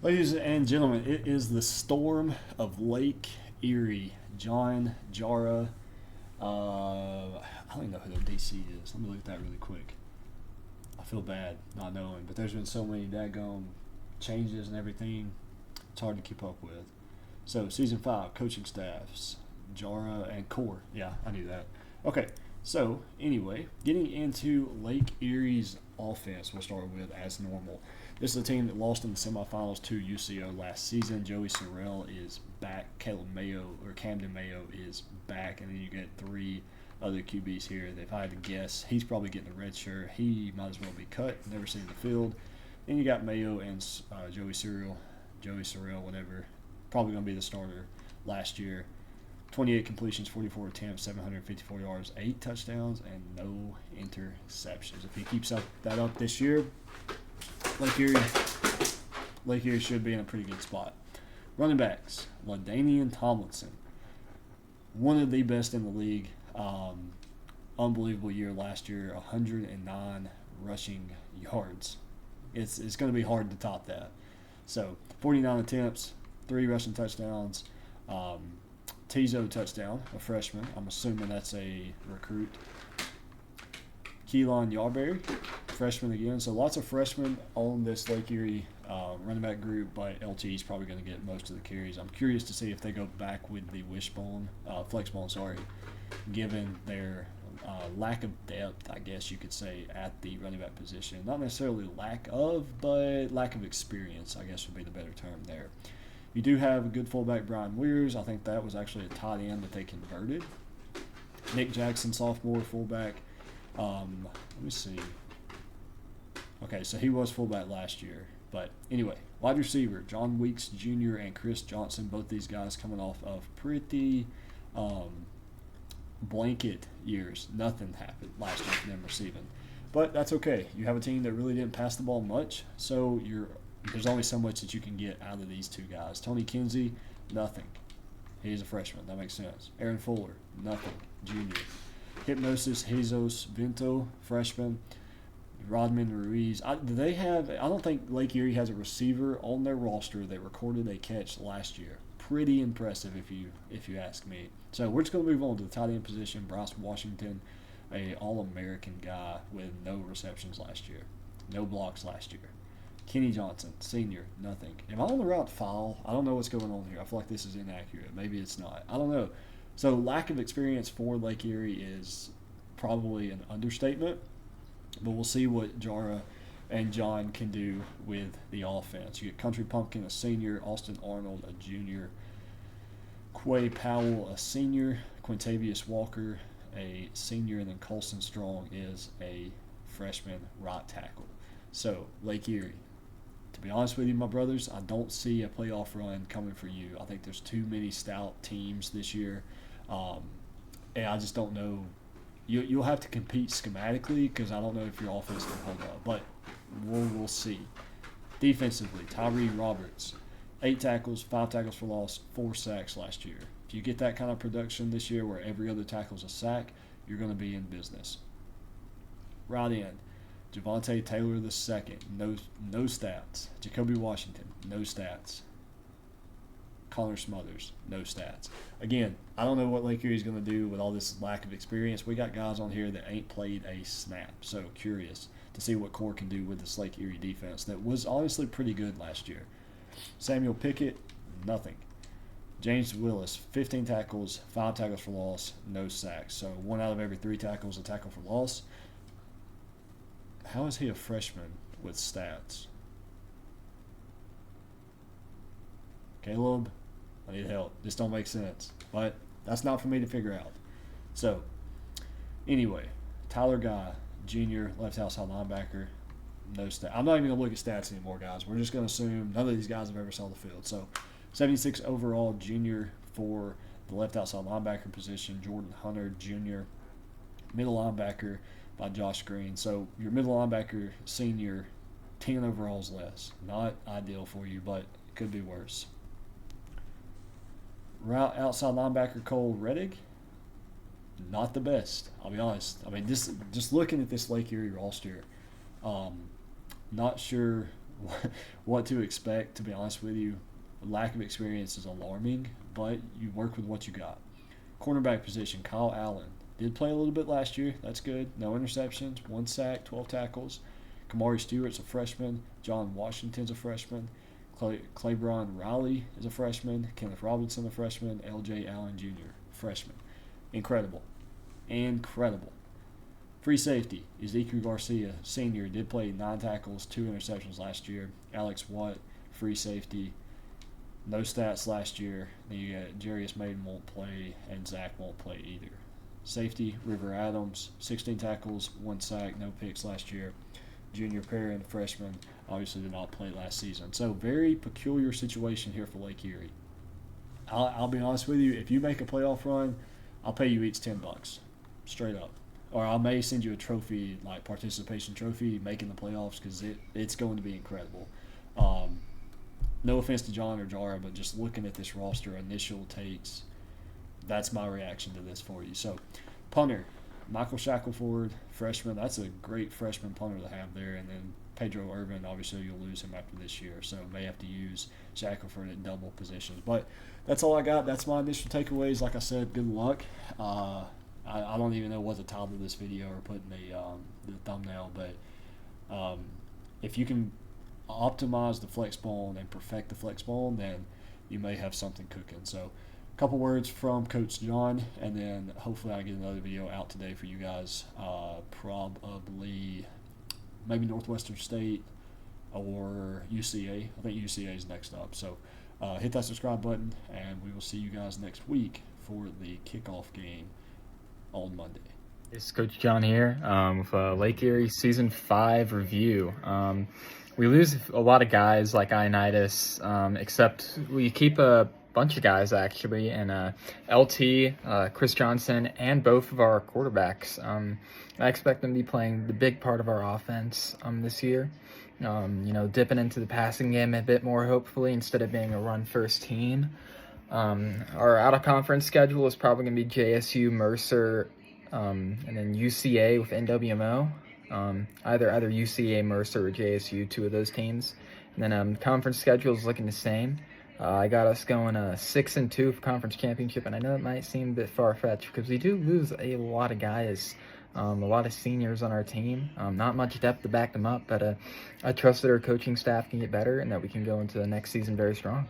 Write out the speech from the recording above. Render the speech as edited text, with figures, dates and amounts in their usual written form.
Ladies and gentlemen, it is the storm of Lake Erie. John Jara. I don't even know who their DC is. Let me look at that really quick. I feel bad not knowing, but there's been so many daggone changes and everything. It's hard to keep up with. So, season 5, coaching staffs, Jara and Core. Yeah, I knew that. Okay, so anyway, getting into Lake Erie's offense, we'll start with as normal. This is a team that lost in the semifinals to UCO last season. Joey Sorrell is back. Camden Mayo is back. And then you get 3 other QBs here. If I had to guess, he's probably getting a red shirt. He might as well be cut. Never seen the field. Then you got Mayo and Joey Sorrell, whatever. Probably going to be the starter last year. 28 completions, 44 attempts, 754 yards, 8 touchdowns, and no interceptions. If he keeps that up this year, Lake Erie should be in a pretty good spot. Running backs, LaDainian Tomlinson, one of the best in the league. Unbelievable year last year, 109 rushing yards. It's going to be hard to top that. So 49 attempts, 3 rushing touchdowns. Tizo touchdown, a freshman. I'm assuming that's a recruit. Keelan Yarberry, freshman again. So lots of freshmen on this Lake Erie running back group, but LT is probably going to get most of the carries. I'm curious to see if they go back with the flexbone, given their lack of depth, I guess you could say, at the running back position. Not necessarily lack of, but lack of experience, I guess would be the better term there. You do have a good fullback, Brian Weirs. I think that was actually a tight end that they converted. Nick Jackson, sophomore fullback. Let me see. Okay, so he was fullback last year. But anyway, wide receiver, John Weeks Jr. and Chris Johnson, both these guys coming off of pretty blanket years. Nothing happened last year for them receiving. But that's okay. You have a team that really didn't pass the ball much, so there's only so much that you can get out of these 2 guys. Tony Kinsey, nothing. He's a freshman. That makes sense. Aaron Fuller, nothing. Junior. Hypnosis Jesus Vento, freshman. Rodman Ruiz. I don't think Lake Erie has a receiver on their roster that recorded a catch last year. Pretty impressive if you ask me. So we're just going to move on to the tight end position. Bryce Washington, a All-American guy with no receptions last year. No blocks last year. Kenny Johnson, senior, nothing. Am I on the right file? I don't know what's going on here. I feel like this is inaccurate. Maybe it's not. I don't know. So lack of experience for Lake Erie is probably an understatement, but we'll see what Jara and John can do with the offense. You get Country Pumpkin, a senior, Austin Arnold, a junior, Quay Powell, a senior, Quintavious Walker, a senior, and then Colson Strong is a freshman right tackle. So Lake Erie, to be honest with you, my brothers, I don't see a playoff run coming for you. I think there's too many stout teams this year. And I just don't know. You'll have to compete schematically because I don't know if your offense can hold up. But we'll see. Defensively, Tyree Roberts, 8 tackles, 5 tackles for loss, 4 sacks last year. If you get that kind of production this year where every other tackle is a sack, you're going to be in business. Right end. Javante Taylor II, no stats. Jacoby Washington, no stats. Connor Smothers, no stats. Again, I don't know what Lake Erie is going to do with all this lack of experience. We got guys on here that ain't played a snap, so curious to see what Core can do with this Lake Erie defense that was honestly pretty good last year. Samuel Pickett, nothing. James Willis, 15 tackles, 5 tackles for loss, no sacks. So 1 out of every 3 tackles a tackle for loss. How is he a freshman with stats? Caleb, I need help. This don't make sense. But that's not for me to figure out. So, anyway, Tyler Guy, junior, left outside linebacker, no stats. I'm not even going to look at stats anymore, guys. We're just going to assume none of these guys have ever saw the field. So, 76 overall, junior for the left outside linebacker position, Jordan Hunter, junior, middle linebacker by Josh Green. So your middle linebacker, senior, 10 overalls less. Not ideal for you, but it could be worse. Right outside linebacker, Cole Reddick, not the best, I'll be honest. I mean, just looking at this Lake Erie roster, not sure what to expect. To be honest with you, lack of experience is alarming, but you work with what you got. Cornerback position, Kyle Allen did play a little bit last year. That's good. No interceptions, 1 sack, 12 tackles. Kamari Stewart's a freshman. John Washington's a freshman. Claybron Riley is a freshman. Kenneth Robinson a freshman. L.J. Allen Jr. freshman. Incredible. Incredible. Free safety, Ezekiel Garcia, senior, did play 9 tackles, 2 interceptions last year. Alex Watt, free safety, no stats last year. Then you got Jarius Maiden won't play, and Zach won't play either. Safety, River Adams, 16 tackles, 1 sack, no picks last year. Junior Perrin, freshman, obviously did not play last season. So very peculiar situation here for Lake Erie. I'll be honest with you, if you make a playoff run, I'll pay you each $10, straight up. Or I may send you a trophy, like participation trophy, making the playoffs, because it's going to be incredible. No offense to John or Jara, but just looking at this roster, initial takes, that's my reaction to this for you. So, punter, Michael Shackelford, freshman. That's a great freshman punter to have there. And then Pedro Irvin, obviously you'll lose him after this year, so may have to use Shackelford at double positions. But that's all I got. That's my initial takeaways. Like I said, good luck. I don't even know what the title of this video or put in the thumbnail, but if you can optimize the flex bone and perfect the flex bone, then you may have something cooking. So a couple words from Coach John, and then hopefully I get another video out today for you guys, probably maybe Northwestern State or UCA. I think UCA is next up. So hit that subscribe button, and we will see you guys next week for the kickoff game on Monday. It's Coach John here with Lake Erie Season 5 review. We lose a lot of guys like Ioannidis, except we keep a bunch of guys actually, and LT, Chris Johnson, and both of our quarterbacks. I expect them to be playing the big part of our offense this year. Dipping into the passing game a bit more, hopefully, instead of being a run-first team. Our out-of-conference schedule is probably going to be JSU, Mercer, and then UCA with NWMO. Either UCA, Mercer, or JSU, 2 of those teams. And then conference schedule is looking the same. I got us going 6-2 for conference championship, and I know it might seem a bit far-fetched because we do lose a lot of guys, a lot of seniors on our team. Not much depth to back them up, but I trust that our coaching staff can get better and that we can go into the next season very strong.